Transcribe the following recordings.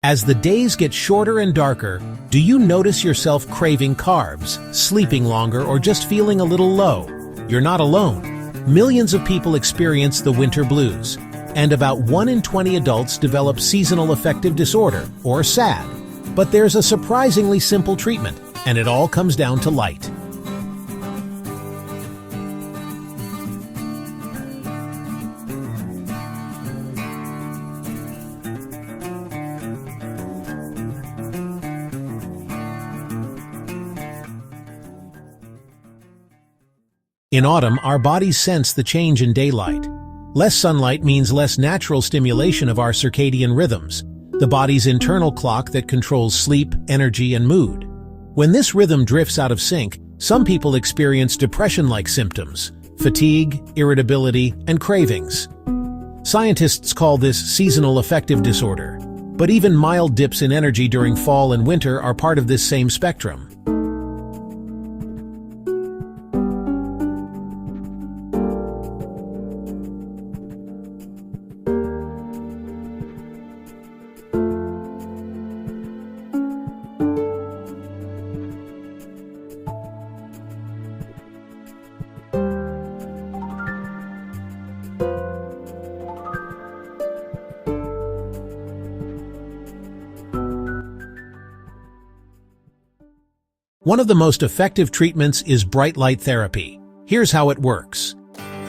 As the days get shorter and darker, do you notice yourself craving carbs, sleeping longer, or just feeling a little low? You're not alone. Millions of people experience the winter blues, and about 1 in 20 adults develop seasonal affective disorder, or SAD. But there's a surprisingly simple treatment, and it all comes down to light. In autumn, our bodies sense the change in daylight. Less sunlight means less natural stimulation of our circadian rhythms, the body's internal clock that controls sleep, energy, and mood. When this rhythm drifts out of sync, some people experience depression-like symptoms, fatigue, irritability, and cravings. Scientists call this seasonal affective disorder, but even mild dips in energy during fall and winter are part of this same spectrum. One of the most effective treatments is bright light therapy. Here's how it works.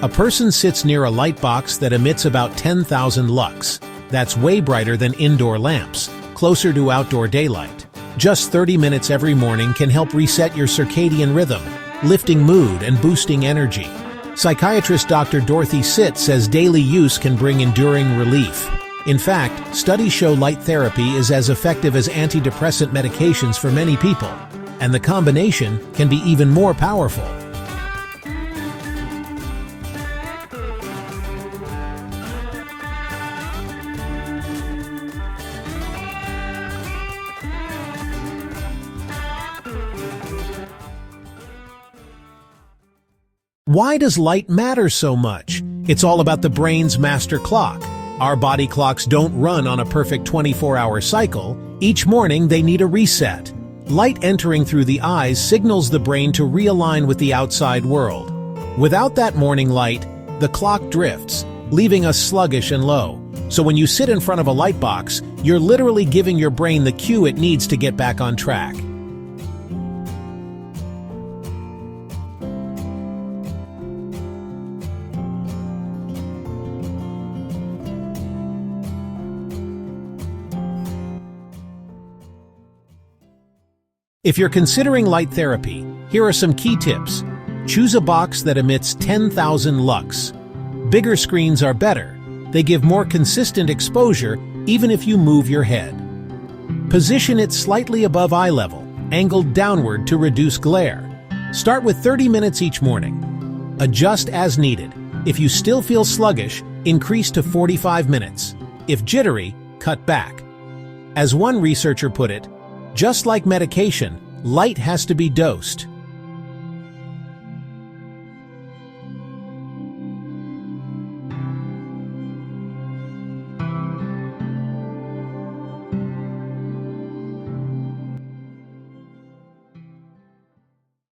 A person sits near a light box that emits about 10,000 lux. That's way brighter than indoor lamps, closer to outdoor daylight. Just 30 minutes every morning can help reset your circadian rhythm, lifting mood and boosting energy. Psychiatrist Dr. Dorothy Sitt says daily use can bring enduring relief. In fact, studies show light therapy is as effective as antidepressant medications for many people, and the combination can be even more powerful. Why does light matter so much? It's all about the brain's master clock. Our body clocks don't run on a perfect 24-hour cycle. Each morning they need a reset. Light entering through the eyes signals the brain to realign with the outside world. Without that morning light, the clock drifts, leaving us sluggish and low. So when you sit in front of a light box, you're literally giving your brain the cue it needs to get back on track. If you're considering light therapy, here are some key tips. Choose a box that emits 10,000 lux. Bigger screens are better. They give more consistent exposure even if you move your head. Position it slightly above eye level, angled downward to reduce glare. Start with 30 minutes each morning. Adjust as needed. If you still feel sluggish, increase to 45 minutes. If jittery, cut back. As one researcher put it, just like medication, light has to be dosed.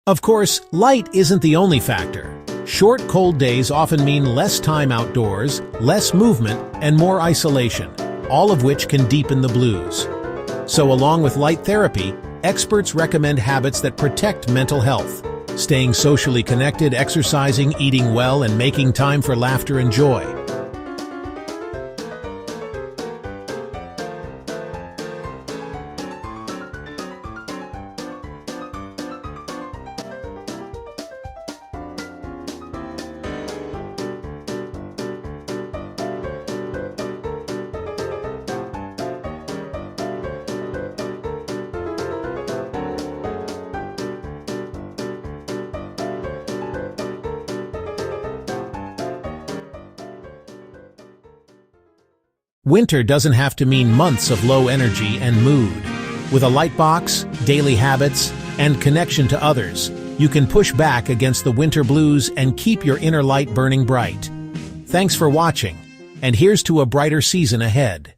Of course, light isn't the only factor. Short, cold days often mean less time outdoors, less movement, and more isolation, all of which can deepen the blues. So along with light therapy, experts recommend habits that protect mental health. Staying socially connected, exercising, eating well, and making time for laughter and joy. Winter doesn't have to mean months of low energy and mood. With a light box, daily habits, and connection to others, you can push back against the winter blues and keep your inner light burning bright. Thanks for watching, and here's to a brighter season ahead.